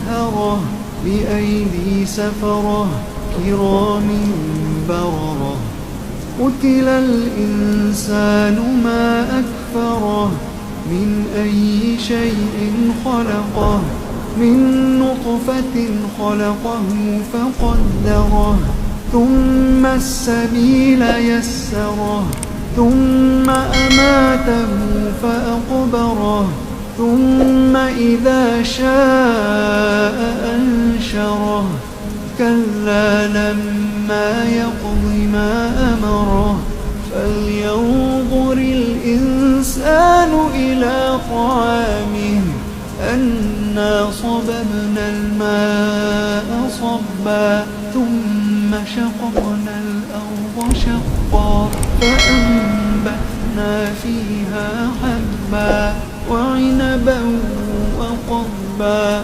مسهرة بأيدي سفرة كرام بررة. قتل الإنسان ما أكفره من أي شيء خلقه من نطفة خلقه فقدره ثم السبيل يسره ثم أماته فأقبره ثم إذا شاء أنشره. كلا لما يقض ما أمره فلينظر الإنسان إلى طعامه أنا صببنا الماء صبا ثم شققنا الأرض شقا فأنبتنا فيها حبا وعنبا وقضبا